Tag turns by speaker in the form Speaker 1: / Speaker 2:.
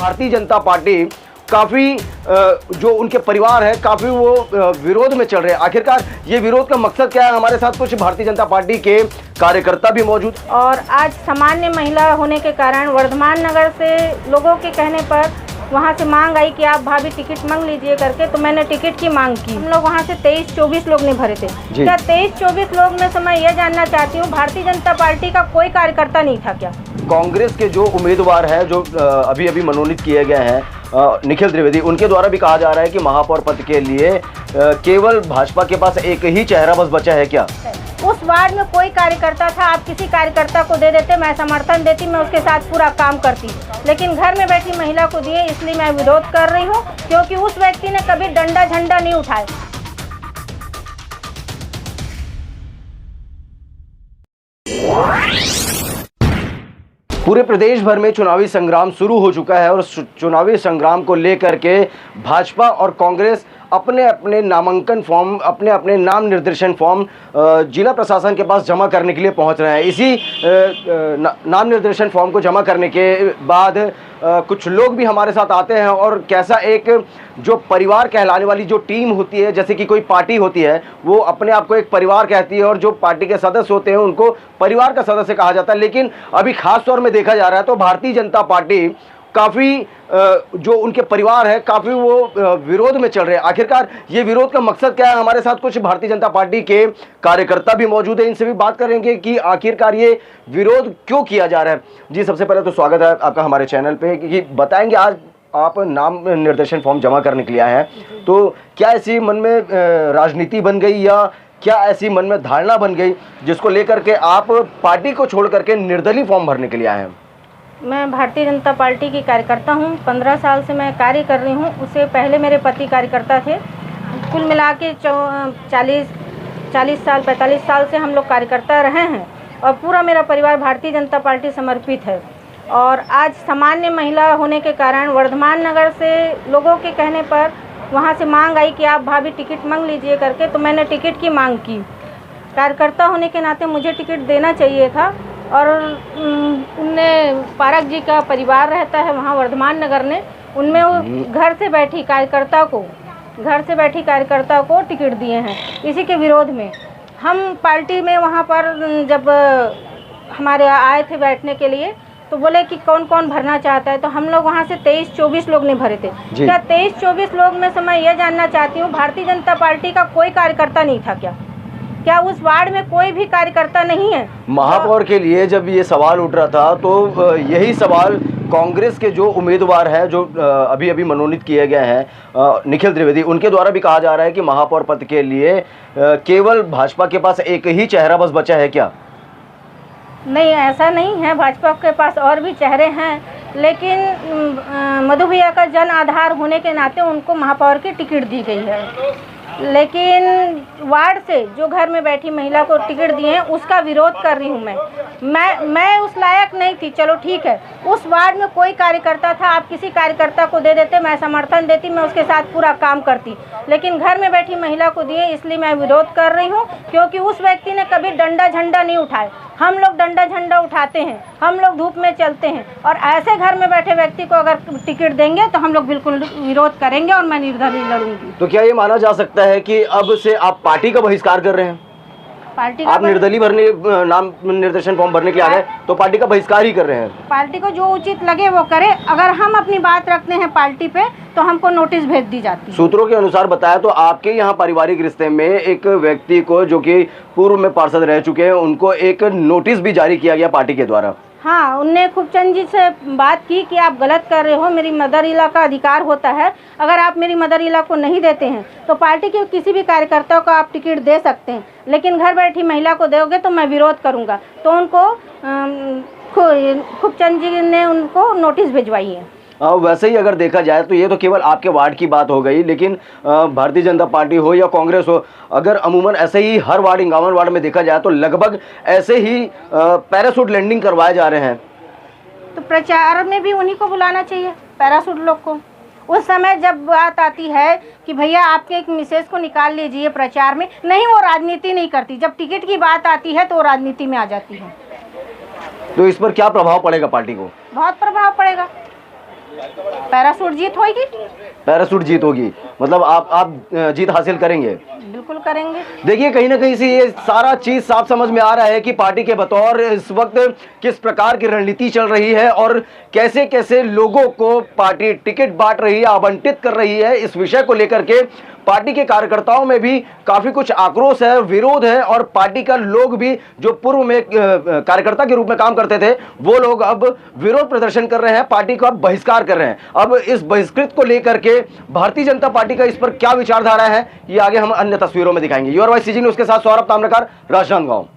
Speaker 1: Bharatiya Janata party काफ़ी जो उनके परिवार है काफ़ी वो विरोध में चल रहे हैं। आखिरकार ये विरोध का मकसद क्या है? हमारे साथ कुछ भारतीय जनता पार्टी के कार्यकर्ता भी मौजूद।
Speaker 2: और आज सामान्य महिला होने के कारण वर्धमान नगर से लोगों के कहने पर वहाँ से मांग आई कि आप भाभी टिकट मांग लीजिए करके, तो मैंने टिकट की मांग की। हम लोग वहाँ से 23-24 लोग नहीं भरे थे। क्या 23-24 लोग में से मैं ये जानना चाहती हूँ, भारतीय जनता पार्टी का कोई कार्यकर्ता नहीं था क्या?
Speaker 1: कांग्रेस के जो उम्मीदवार हैं जो अभी अभी मनोनीत किए गए हैं निखिल त्रिवेदी, उनके द्वारा भी कहा जा रहा है कि महापौर पद के लिए केवल भाजपा के पास एक ही चेहरा बस बचा है क्या?
Speaker 2: उस वार्ड में कोई कार्यकर्ता था, आप किसी कार्यकर्ता को दे देते, मैं समर्थन देती, मैं उसके साथ पूरा काम करती, लेकिन घर में बैठी महिला को दिए, इसलिए मैं विरोध कर रही हूँ, क्योंकि उस व्यक्ति ने कभी डंडा झंडा नहीं उठाया।
Speaker 1: पूरे प्रदेश भर में चुनावी संग्राम शुरू हो चुका है और चुनावी संग्राम को लेकर के भाजपा और कांग्रेस अपने अपने नामांकन फॉर्म, अपने अपने नाम निर्देशन फॉर्म जिला प्रशासन के पास जमा करने के लिए पहुंच रहे हैं। इसी नाम निर्देशन फॉर्म को जमा करने के बाद कुछ लोग भी हमारे साथ आते हैं और कैसा एक जो परिवार कहलाने वाली जो टीम होती है, जैसे कि कोई पार्टी होती है, वो अपने आप को एक परिवार कहती है और जो पार्टी के सदस्य होते हैं उनको परिवार का सदस्य कहा जाता है। लेकिन अभी खास तौर में देखा जा रहा है तो भारतीय जनता पार्टी काफ़ी जो उनके परिवार है काफ़ी वो विरोध में चल रहे हैं। आखिरकार ये विरोध का मकसद क्या है? हमारे साथ कुछ भारतीय जनता पार्टी के कार्यकर्ता भी मौजूद हैं, इनसे भी बात करेंगे कि आखिरकार ये विरोध क्यों किया जा रहा है। जी, सबसे पहले तो स्वागत है आपका हमारे चैनल पे। कि बताएंगे, आज आप नाम निर्देशन फॉर्म जमा करने के लिए आए हैं, तो क्या ऐसी मन में राजनीति बन गई या क्या ऐसी मन में धारणा बन गई जिसको लेकर के आप पार्टी को छोड़ करके निर्दलीय फॉर्म भरने के लिए आए हैं?
Speaker 2: मैं भारतीय जनता पार्टी की कार्यकर्ता हूं, 15 साल से मैं कार्य कर रही हूं। उससे पहले मेरे पति कार्यकर्ता थे। कुल मिला के 40 साल 45 साल से हम लोग कार्यकर्ता रहे हैं और पूरा मेरा परिवार भारतीय जनता पार्टी समर्पित है। और आज सामान्य महिला होने के कारण वर्धमान नगर से लोगों के कहने पर वहाँ से मांग आई कि आप भाभी टिकट मांग लीजिए करके, तो मैंने टिकट की मांग की। कार्यकर्ता होने के नाते मुझे टिकट देना चाहिए था। और उनने पारक जी का परिवार रहता है वहाँ वर्धमान नगर ने, उनमें वो घर से बैठी कार्यकर्ता को टिकट दिए हैं। इसी के विरोध में हम पार्टी में वहाँ पर जब हमारे आए थे बैठने के लिए, तो बोले कि कौन कौन भरना चाहता है, तो हम लोग वहाँ से 23-24 लोग नहीं भरे थे। क्या 23-24 लोग में से मैं ये जानना चाहती हूँ, भारतीय जनता पार्टी का कोई कार्यकर्ता नहीं था क्या उस वार्ड में कोई भी कार्यकर्ता नहीं है? महापौर
Speaker 1: के लिए जब ये सवाल उठ रहा था तो यही सवाल कांग्रेस के जो उम्मीदवार हैं जो अभी अभी मनोनीत किए गए हैं निखिल त्रिवेदी, उनके द्वारा भी कहा जा रहा है कि महापौर पद के लिए केवल भाजपा के पास एक ही चेहरा बस बचा है क्या?
Speaker 2: नहीं, ऐसा नहीं है, भाजपा के पास और भी चेहरे हैं, लेकिन मधु भैया का जन आधार होने के नाते उनको महापौर की टिकट दी गई है। लेकिन वार्ड से जो घर में बैठी महिला को टिकट दिए हैं उसका विरोध कर रही हूँ मैं उस लायक नहीं थी। चलो ठीक है, उस वार्ड में कोई कार्यकर्ता था, आप किसी कार्यकर्ता को दे देते, मैं समर्थन देती, मैं उसके साथ पूरा काम करती, लेकिन घर में बैठी महिला को दिए, इसलिए मैं विरोध कर रही हूँ, क्योंकि उस व्यक्ति ने कभी डंडा झंडा नहीं उठाया। हम लोग डंडा झंडा उठाते हैं, हम लोग धूप में चलते हैं, और ऐसे घर में बैठे व्यक्ति को अगर टिकट देंगे तो हम लोग बिल्कुल विरोध करेंगे और मैं निर्दलीय लड़ूंगी।
Speaker 1: तो क्या ये माना जा सकता है कि अब से आप पार्टी का बहिष्कार कर रहे हैं?
Speaker 2: पार्टी
Speaker 1: आप निर्दलीय भरने नाम निर्देशन फॉर्म भरने के लिए आ गए तो पार्टी का बहिष्कार ही कर रहे हैं?
Speaker 2: पार्टी को जो उचित लगे वो करे। अगर हम अपनी बात रखते हैं पार्टी पे तो हमको नोटिस भेज दी जाती है।
Speaker 1: सूत्रों के अनुसार बताया तो आपके यहाँ पारिवारिक रिश्ते में एक व्यक्ति को, जो कि पूर्व में पार्षद रह चुके हैं, उनको एक नोटिस भी जारी किया गया पार्टी के द्वारा।
Speaker 2: हाँ, उनने खूबचंद जी से बात की कि आप गलत कर रहे हो, मेरी मदर इला का अधिकार होता है, अगर आप मेरी मदर इला को नहीं देते हैं तो पार्टी के किसी भी कार्यकर्ता को आप टिकट दे सकते हैं, लेकिन घर बैठी महिला को दोगे तो मैं विरोध करूँगा। तो उनको खूबचंद जी ने उनको नोटिस भिजवाई है।
Speaker 1: वैसे ही अगर देखा जाए तो ये तो केवल आपके वार्ड की बात हो गई, लेकिन भारतीय जनता पार्टी हो या कांग्रेस हो, अगर अमूमन ऐसे ही हर वार्ड 51 वार्ड में देखा जाए तो लगभग ऐसे ही पैराशूट लैंडिंग करवाए जा रहे हैं।
Speaker 2: तो प्रचार में भी उन्हीं को बुलाना चाहिए, पैराशूट लोग को। उस समय जब बात आती है कि भैया आपके एक मिसेज को निकाल लीजिए प्रचार में, नहीं, वो राजनीति नहीं करती। जब टिकट की बात आती है तो वो राजनीति में आ जाती है।
Speaker 1: तो इस पर क्या प्रभाव पड़ेगा पार्टी को?
Speaker 2: बहुत प्रभाव पड़ेगा। पैरासूट जीत होगी।
Speaker 1: पैरासूट जीत होगी, मतलब आप जीत हासिल करेंगे।
Speaker 2: बिल्कुल करेंगे।
Speaker 1: देखिए कहीं ना कहीं से ये सारा चीज साफ समझ में आ रहा है कि पार्टी के बतौर इस वक्त किस प्रकार की रणनीति चल रही है और कैसे कैसे लोगों को पार्टी टिकट बांट रही है, आवंटित कर रही है। इस विषय को लेकर के पार्टी के कार्यकर्ताओं में भी काफी कुछ आक्रोश है, विरोध है और पार्टी का लोग भी जो पूर्व में कार्यकर्ता के रूप में काम करते थे वो लोग अब विरोध प्रदर्शन कर रहे हैं, पार्टी का बहिष्कार कर रहे हैं। अब इस बहिष्कृत को लेकर के भारतीय जनता पार्टी का इस पर क्या विचारधारा है ये आगे हम अन्य तस्वीरों में दिखाएंगे। यूआरवाई सीजी न्यूज के साथ सौरभ ताम्रकार, राजनांदगांव।